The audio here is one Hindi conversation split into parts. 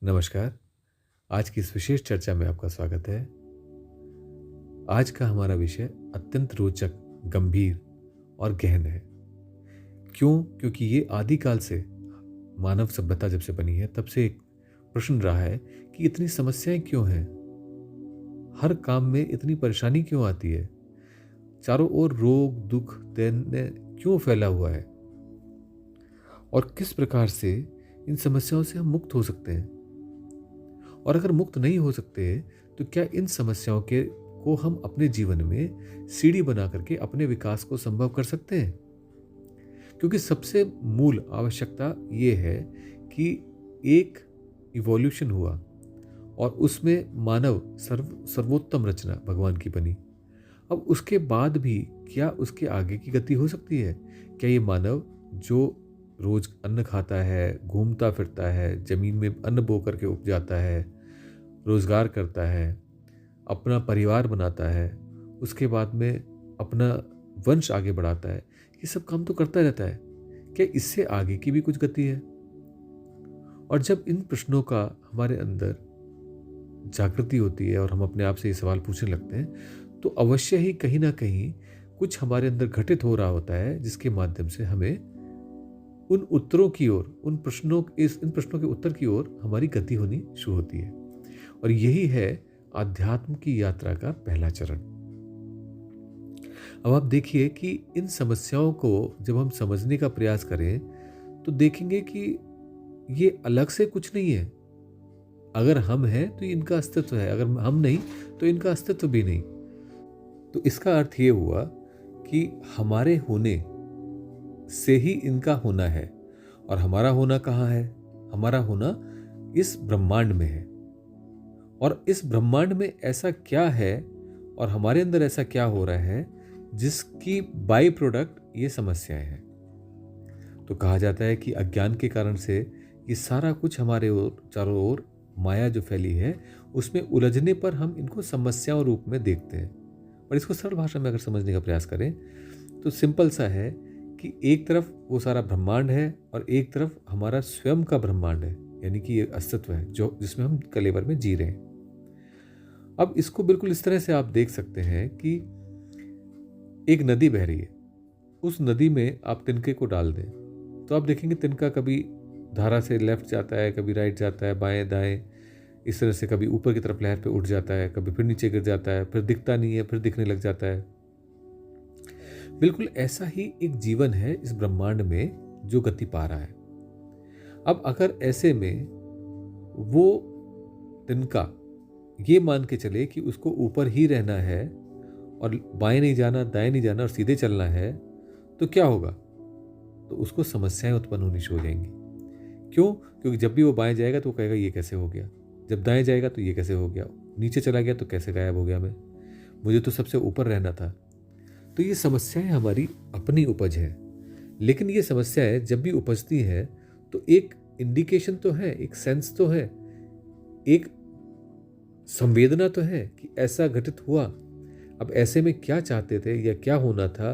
नमस्कार। आज की इस विशेष चर्चा में आपका स्वागत है। आज का हमारा विषय अत्यंत रोचक, गंभीर और गहन है। क्यों? क्योंकि ये आदिकाल से मानव सभ्यता जब से बनी है तब से एक प्रश्न रहा है कि इतनी समस्याएं क्यों हैं? हर काम में इतनी परेशानी क्यों आती है? चारों ओर रोग, दुख, दैन्य क्यों फैला हुआ है? और किस प्रकार से इन समस्याओं से हम मुक्त हो सकते हैं? और अगर मुक्त नहीं हो सकते तो क्या इन समस्याओं के को हम अपने जीवन में सीढ़ी बना करके अपने विकास को संभव कर सकते हैं? क्योंकि सबसे मूल आवश्यकता ये है कि एक इवोल्यूशन हुआ और उसमें मानव सर्वोत्तम रचना भगवान की बनी। अब उसके बाद भी क्या उसके आगे की गति हो सकती है? क्या ये मानव जो रोज अन्न खाता है, घूमता फिरता है, जमीन में अन्न बो करके उपजाता है, रोजगार करता है, अपना परिवार बनाता है, उसके बाद में अपना वंश आगे बढ़ाता है, ये सब काम तो करता रहता है। क्या इससे आगे की भी कुछ गति है? और जब इन प्रश्नों का हमारे अंदर जागृति होती है और हम अपने आप से ये सवाल पूछने लगते हैं, तो अवश्य ही कहीं ना कहीं कुछ हमारे अंदर घटित हो रहा होता है, जिसके माध्यम से हमें उन उत्तरों की ओर, इन प्रश्नों के उत्तर की ओर हमारी गति होनी शुरू होती है। और यही है आध्यात्म की यात्रा का पहला चरण। अब आप देखिए कि इन समस्याओं को जब हम समझने का प्रयास करें तो देखेंगे कि ये अलग से कुछ नहीं है। अगर हम हैं तो इनका अस्तित्व है, अगर हम नहीं तो इनका अस्तित्व भी नहीं। तो इसका अर्थ ये हुआ कि हमारे होने से ही इनका होना है। और हमारा होना कहाँ है? हमारा होना इस ब्रह्मांड में है। और इस ब्रह्मांड में ऐसा क्या है और हमारे अंदर ऐसा क्या हो रहा है जिसकी बाई प्रोडक्ट ये समस्याएं हैं। तो कहा जाता है कि अज्ञान के कारण से ये सारा कुछ हमारे चारों ओर माया जो फैली है उसमें उलझने पर हम इनको समस्याओं रूप में देखते हैं। और इसको सरल भाषा में अगर समझने का प्रयास करें तो सिंपल सा है कि एक तरफ वो सारा ब्रह्मांड है और एक तरफ हमारा स्वयं का ब्रह्मांड है, यानी कि ये अस्तित्व है जो जिसमें हम कलेवर में जी रहे हैं। अब इसको बिल्कुल इस तरह से आप देख सकते हैं कि एक नदी बह रही है, उस नदी में आप तिनके को डाल दें तो आप देखेंगे तिनका कभी धारा से लेफ्ट जाता है, कभी राइट जाता है, बाएं दाएं, इस तरह से कभी ऊपर की तरफ लहर पे उठ जाता है, कभी फिर नीचे गिर जाता है, फिर दिखता नहीं है, फिर दिखने लग जाता है। बिल्कुल ऐसा ही एक जीवन है इस ब्रह्मांड में जो गति पा रहा है। अब अगर ऐसे में वो तिनका ये मान के चले कि उसको ऊपर ही रहना है और बाएं नहीं जाना, दाएं नहीं जाना और सीधे चलना है, तो क्या होगा? तो उसको समस्याएं उत्पन्न होनी शुरू हो जाएंगी। क्यों? क्योंकि जब भी वो बाएं जाएगा तो वो कहेगा ये कैसे हो गया, जब दाएं जाएगा तो ये कैसे हो गया, नीचे चला गया तो कैसे गायब हो गया, मैं मुझे तो सबसे ऊपर रहना था। तो ये समस्याएं हमारी अपनी उपज है। लेकिन ये समस्याएं जब भी उपजती हैं तो एक इंडिकेशन तो है, एक सेंस तो है, एक संवेदना तो है कि ऐसा घटित हुआ। अब ऐसे में क्या चाहते थे या क्या होना था,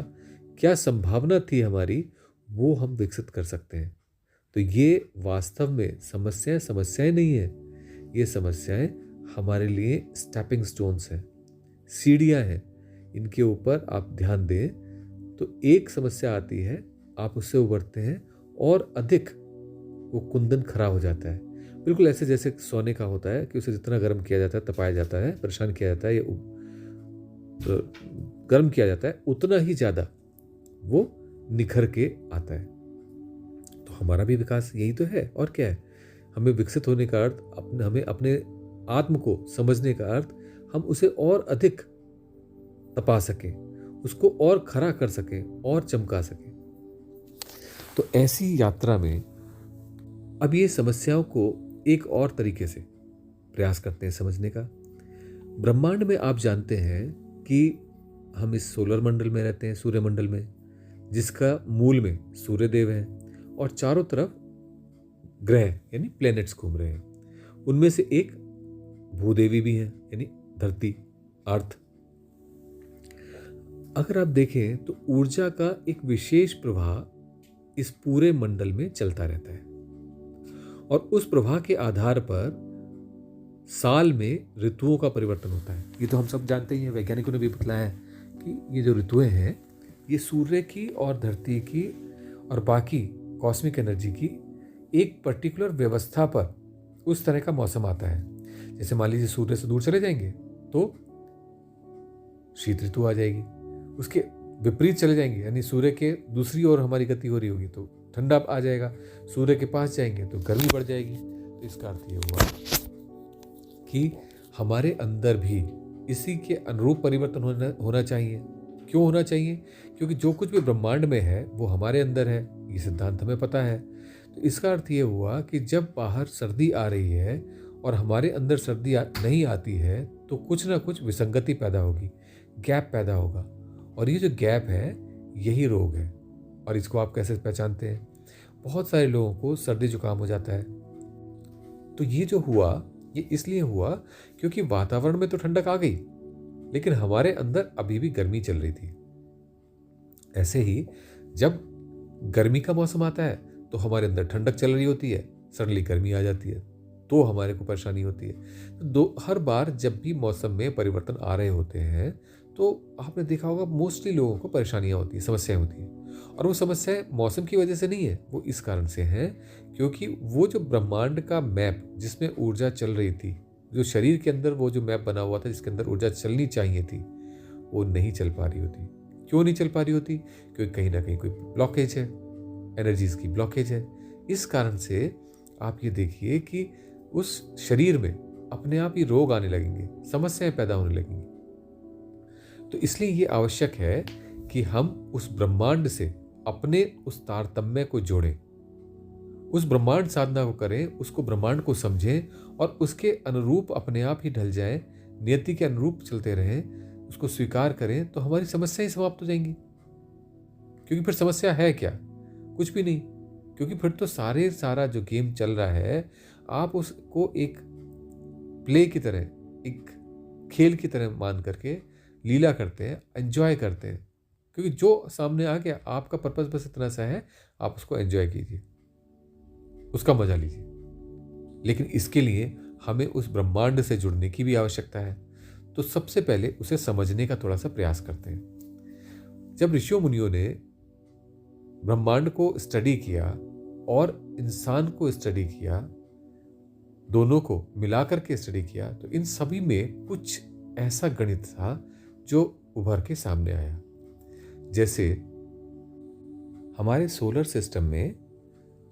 क्या संभावना थी हमारी, वो हम विकसित कर सकते हैं। तो ये वास्तव में समस्याएं नहीं है, ये समस्याएं हमारे लिए स्टेपिंग स्टोन्स हैं, सीढ़ियां हैं। इनके ऊपर आप ध्यान दें तो एक समस्या आती है, आप उससे उबरते हैं और अधिक वो कुंदन खरा हो जाता है। बिल्कुल ऐसे जैसे सोने का होता है कि उसे जितना गर्म किया जाता है, तपाया जाता है, परेशान किया जाता है, या गर्म किया जाता है, उतना ही ज्यादा वो निखर के आता है। तो हमारा भी विकास यही तो है, और क्या है? हमें विकसित होने का अर्थ हमें अपने आत्म को समझने का अर्थ हम उसे और अधिक तपा सकें, उसको और खरा कर सकें और चमका सकें। तो ऐसी यात्रा में अब ये समस्याओं को एक और तरीके से प्रयास करते हैं समझने का। ब्रह्मांड में आप जानते हैं कि हम इस सोलर मंडल में रहते हैं, सूर्यमंडल में, जिसका मूल में सूर्य देव है और चारों तरफ ग्रह यानी प्लैनेट्स घूम रहे हैं। उनमें से एक भूदेवी भी है, यानी धरती, अर्थ। अगर आप देखें तो ऊर्जा का एक विशेष प्रवाह इस पूरे मंडल में चलता रहता है और उस प्रवाह के आधार पर साल में ऋतुओं का परिवर्तन होता है। ये तो हम सब जानते ही हैं, वैज्ञानिकों ने भी बतलाया है कि ये जो ऋतुएं हैं ये सूर्य की और धरती की और बाकी कॉस्मिक एनर्जी की एक पर्टिकुलर व्यवस्था पर उस तरह का मौसम आता है। जैसे मान लीजिए सूर्य से दूर चले जाएंगे तो शीत ऋतु आ जाएगी, उसके विपरीत चले जाएंगे यानी सूर्य के दूसरी ओर हमारी गति हो रही होगी तो ठंडा आ जाएगा, सूर्य के पास जाएंगे तो गर्मी बढ़ जाएगी। तो इसका अर्थ ये हुआ कि हमारे अंदर भी इसी के अनुरूप परिवर्तन होना चाहिए। क्यों होना चाहिए? क्योंकि जो कुछ भी ब्रह्मांड में है वो हमारे अंदर है, ये सिद्धांत हमें पता है। तो इसका अर्थ ये हुआ कि जब बाहर सर्दी आ रही है और हमारे अंदर सर्दी नहीं आती है तो कुछ ना कुछ विसंगति पैदा होगी, गैप पैदा होगा, और ये जो गैप है यही रोग है। और इसको आप कैसे पहचानते हैं? बहुत सारे लोगों को सर्दी जुकाम हो जाता है। तो ये जो हुआ ये इसलिए हुआ क्योंकि वातावरण में तो ठंडक आ गई लेकिन हमारे अंदर अभी भी गर्मी चल रही थी। ऐसे ही जब गर्मी का मौसम आता है तो हमारे अंदर ठंडक चल रही होती है, सडनली गर्मी आ जाती है तो हमारे को परेशानी होती है। तो हर बार जब भी मौसम में परिवर्तन आ रहे होते हैं तो आपने देखा होगा मोस्टली लोगों को परेशानियां होती हैं, समस्याएं होती हैं। और वो समस्याएं मौसम की वजह से नहीं है, वो इस कारण से है क्योंकि वो जो ब्रह्मांड का मैप जिसमें ऊर्जा चल रही थी, जो शरीर के अंदर वो जो मैप बना हुआ था जिसके अंदर ऊर्जा चलनी चाहिए थी, वो नहीं चल पा रही होती। क्यों नहीं चल पा रही होती? क्योंकि कहीं ना कहीं कोई ब्लॉकेज है, एनर्जीज की ब्लॉकेज है। इस कारण से आप ये देखिए कि उस शरीर में अपने आप ही रोग आने लगेंगे, समस्याएं पैदा होने लगेंगी। तो इसलिए ये आवश्यक है कि हम उस ब्रह्मांड से अपने उस तारतम्य को जोड़ें, उस ब्रह्मांड साधना को करें, उसको ब्रह्मांड को समझें और उसके अनुरूप अपने आप ही ढल जाएं, नियति के अनुरूप चलते रहें, उसको स्वीकार करें तो हमारी समस्याएं समाप्त हो जाएंगी। क्योंकि फिर समस्या है क्या? कुछ भी नहीं। क्योंकि फिर तो सारा जो गेम चल रहा है आप उसको एक प्ले की तरह, एक खेल की तरह मान करके लीला करते हैं, एंजॉय करते हैं। क्योंकि जो सामने आ गया आपका पर्पस बस इतना सा है, आप उसको एंजॉय कीजिए, उसका मजा लीजिए। लेकिन इसके लिए हमें उस ब्रह्मांड से जुड़ने की भी आवश्यकता है। तो सबसे पहले उसे समझने का थोड़ा सा प्रयास करते हैं। जब ऋषियों मुनियों ने ब्रह्मांड को स्टडी किया और इंसान को स्टडी किया, दोनों को मिलाकर के स्टडी किया, तो इन सभी में कुछ ऐसा गणित था जो उभर के सामने आया। जैसे हमारे सोलर सिस्टम में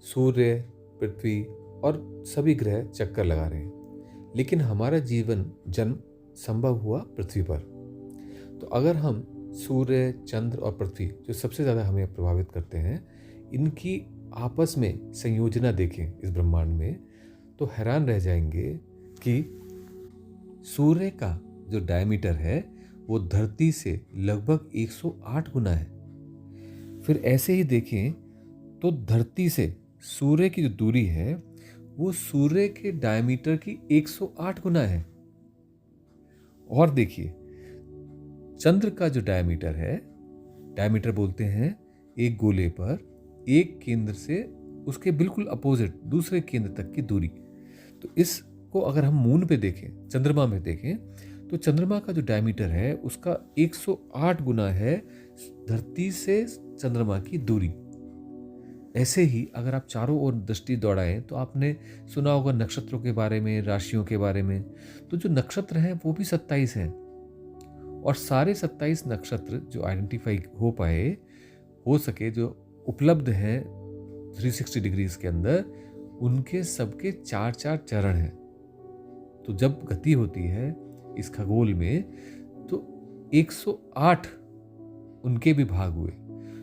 सूर्य, पृथ्वी और सभी ग्रह चक्कर लगा रहे हैं, लेकिन हमारा जन्म संभव हुआ पृथ्वी पर। तो अगर हम सूर्य, चंद्र और पृथ्वी जो सबसे ज़्यादा हमें प्रभावित करते हैं, इनकी आपस में संयोजना देखें इस ब्रह्मांड में तो हैरान रह जाएंगे कि सूर्य का जो डायमीटर है वो धरती से लगभग 108 गुना है। फिर ऐसे ही देखें तो धरती से सूर्य की जो दूरी है वो सूर्य के डायमीटर की 108 गुना है। और देखिए चंद्र का जो डायमीटर है, डायमीटर बोलते हैं एक गोले पर एक केंद्र से उसके बिल्कुल अपोजिट दूसरे केंद्र तक की दूरी। तो इसको अगर हम मून पे देखें, चंद्रमा में देखें, तो चंद्रमा का जो डायमीटर है उसका 108 गुना है धरती से चंद्रमा की दूरी। ऐसे ही अगर आप चारों ओर दृष्टि दौड़ाएं तो आपने सुना होगा नक्षत्रों के बारे में, राशियों के बारे में। तो जो नक्षत्र हैं वो भी 27 हैं और सारे 27 नक्षत्र जो आइडेंटिफाई हो सके, जो उपलब्ध हैं 360 डिग्रीज के अंदर, उनके सबके 4-4 चरण हैं। तो जब गति होती है इस खगोल में तो 108 उनके भी भाग हुए।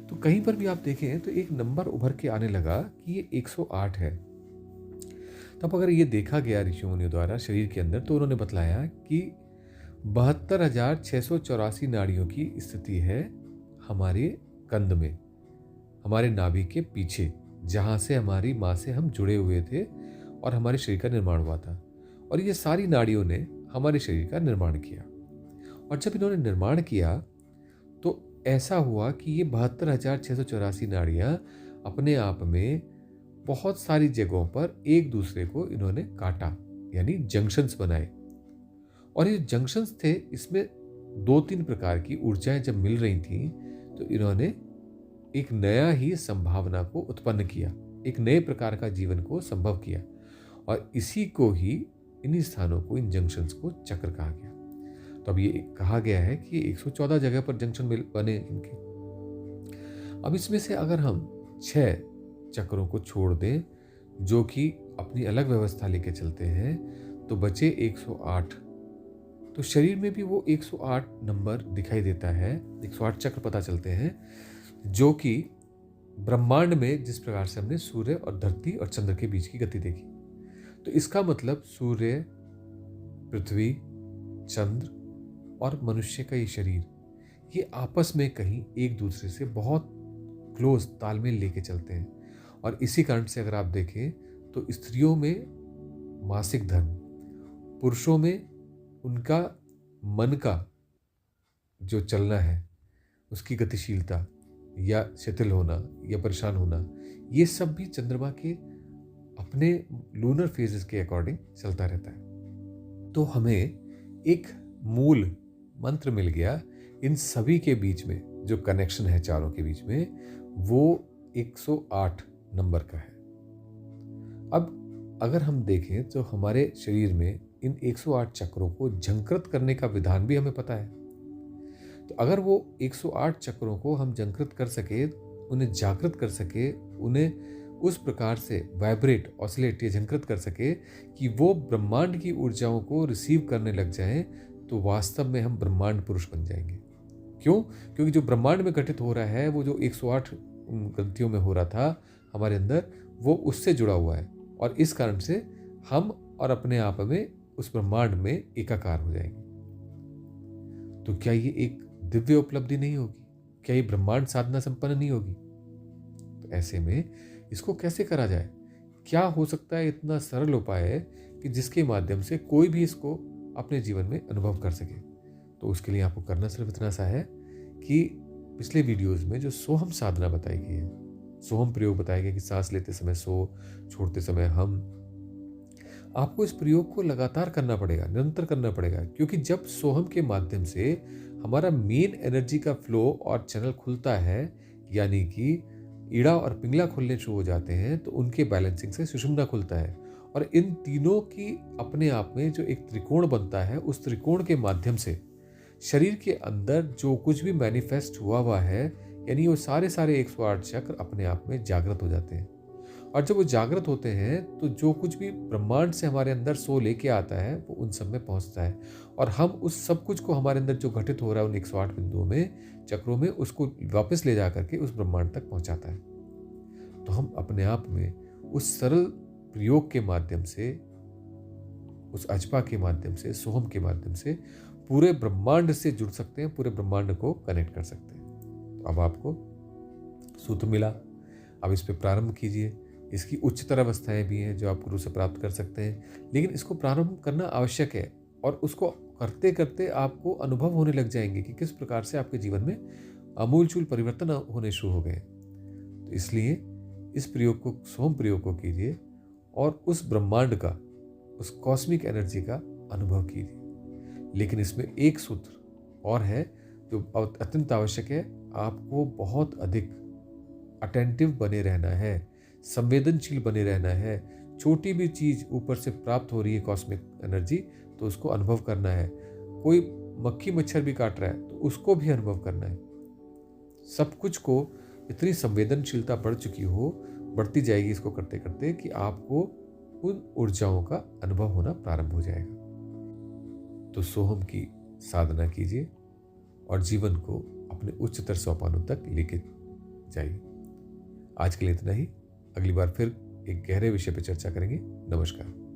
तो कहीं पर भी आप देखें तो एक नंबर उभर के आने लगा कि ये 108 है। तब अगर ये देखा गया ऋषियों मुनियों द्वारा शरीर के अंदर, तो उन्होंने बतलाया कि 72,684 नाड़ियों की स्थिति है हमारे कंध में, हमारे नाभि के पीछे, जहां से हमारी माँ से हम जुड़े हुए थे और हमारे शरीर का निर्माण हुआ था। और ये सारी नाड़ियों ने हमारे शरीर का निर्माण किया। और जब इन्होंने निर्माण किया तो ऐसा हुआ कि ये 72,684 नाड़ियाँ अपने आप में बहुत सारी जगहों पर एक दूसरे को इन्होंने काटा, यानी जंक्शंस बनाए। और ये जंक्शंस थे, इसमें 2-3 प्रकार की ऊर्जाएं जब मिल रही थी तो इन्होंने एक नया ही संभावना को उत्पन्न किया, एक नए प्रकार का जीवन को संभव किया। और इसी को ही, इन्हीं स्थानों को, इन जंक्शंस को चक्र कहा गया। तो अब ये कहा गया है कि 114 जगह पर जंक्शन बने इनके। अब इसमें से अगर हम 6 चक्रों को छोड़ दें जो कि अपनी अलग व्यवस्था लेके चलते हैं, तो बचे 108। तो शरीर में भी वो 108 नंबर दिखाई देता है, 108 चक्र पता चलते हैं, जो कि ब्रह्मांड में जिस प्रकार से हमने सूर्य और धरती और चंद्र के बीच की गति देखी, तो इसका मतलब सूर्य, पृथ्वी, चंद्र और मनुष्य का ये शरीर, ये आपस में कहीं एक दूसरे से बहुत क्लोज तालमेल लेके चलते हैं। और इसी कारण से अगर आप देखें तो स्त्रियों में मासिक धर्म, पुरुषों में उनका मन का जो चलना है, उसकी गतिशीलता या शिथिल होना या परेशान होना, ये सब भी चंद्रमा के अपने लूनर फेजेस के अकॉर्डिंग चलता रहता है। तो हमें एक मूल मंत्र मिल गया इन सभी के बीच में, जो कनेक्शन है चारों के बीच में, वो 108 नंबर का है। अब अगर हम देखें तो हमारे शरीर में इन 108 चक्रों को झंकृत करने का विधान भी हमें पता है। तो अगर वो 108 चक्रों को हम झंकृत कर सके, उन्हें जागृत कर सके, उन्हें उस प्रकार से वाइब्रेट, ऑसिलेट या झंकृत कर सके कि वो ब्रह्मांड की ऊर्जाओं को रिसीव करने लग जाएं, तो वास्तव में हम ब्रह्मांड पुरुष बन जाएंगे। क्यों? क्योंकि जो ब्रह्मांड में घटित हो रहा है, वो जो 108 ग्रंथियों में हो रहा था हमारे अंदर, वो उससे जुड़ा हुआ है। और इस कारण से हम और अपने आप में उस ब्रह्मांड में एकाकार हो जाएंगे। तो क्या ये एक दिव्य उपलब्धि नहीं होगी? क्या ये ब्रह्मांड साधना संपन्न नहीं होगी? तो ऐसे में इसको कैसे करा जाए? क्या हो सकता है इतना सरल उपाय है कि जिसके माध्यम से कोई भी इसको अपने जीवन में अनुभव कर सके? तो उसके लिए आपको करना सिर्फ इतना सा है कि पिछले वीडियोस में जो सोहम साधना बताई गई है, सोहम प्रयोग बताया गया कि सांस लेते समय सो, छोड़ते समय हम, आपको इस प्रयोग को लगातार करना पड़ेगा, निरंतर करना पड़ेगा। क्योंकि जब सोहम के माध्यम से हमारा मेन एनर्जी का फ्लो और चैनल खुलता है, यानी कि ईड़ा और पिंगला खुलने शुरू हो जाते हैं, तो उनके बैलेंसिंग से सुषुम्ना खुलता है। और इन तीनों की अपने आप में जो एक त्रिकोण बनता है, उस त्रिकोण के माध्यम से शरीर के अंदर जो कुछ भी मैनिफेस्ट हुआ है, यानी वो सारे 108 चक्र अपने आप में जागृत हो जाते हैं। और जब वो जागृत होते हैं तो जो कुछ भी ब्रह्मांड से हमारे अंदर सो लेके आता है, वो उन सब में पहुंचता है। और हम उस सब कुछ को, हमारे अंदर जो घटित हो रहा है उन 108 बिंदुओं में, चक्रों में, उसको वापस ले जा करके उस ब्रह्मांड तक पहुंचाता है। तो हम अपने आप में उस सरल प्रयोग के माध्यम से, उस अजपा के माध्यम से, सोहम के माध्यम से पूरे ब्रह्मांड से जुड़ सकते हैं, पूरे ब्रह्मांड को कनेक्ट कर सकते हैं। तो अब आपको सूत्र मिला, अब इस पे प्रारंभ कीजिए। इसकी उच्चतर अवस्थाएं भी हैं जो आप गुरु से प्राप्त कर सकते हैं, लेकिन इसको प्रारंभ करना आवश्यक है। और उसको करते करते आपको अनुभव होने लग जाएंगे कि किस प्रकार से आपके जीवन में आमूलचूल परिवर्तन होने शुरू हो गए। तो इसलिए इस प्रयोग को, सोहम प्रयोग को कीजिए और उस ब्रह्मांड का, उस कॉस्मिक एनर्जी का अनुभव कीजिए। लेकिन इसमें एक सूत्र और है जो अत्यंत आवश्यक है। आपको बहुत अधिक अटेंटिव बने रहना है, संवेदनशील बने रहना है। छोटी भी चीज ऊपर से प्राप्त हो रही है कॉस्मिक एनर्जी, तो उसको अनुभव करना है। कोई मक्खी मच्छर भी काट रहा है तो उसको भी अनुभव करना है। सब कुछ को इतनी संवेदनशीलता बढ़ चुकी हो, बढ़ती जाएगी इसको करते करते, कि आपको उन ऊर्जाओं का अनुभव होना प्रारंभ हो जाएगा। तो सोहम की साधना कीजिए और जीवन को अपने उच्चतर सोपानों तक लेके जाइए। आज के लिए इतना ही। अगली बार फिर एक गहरे विषय पर चर्चा करेंगे। नमस्कार।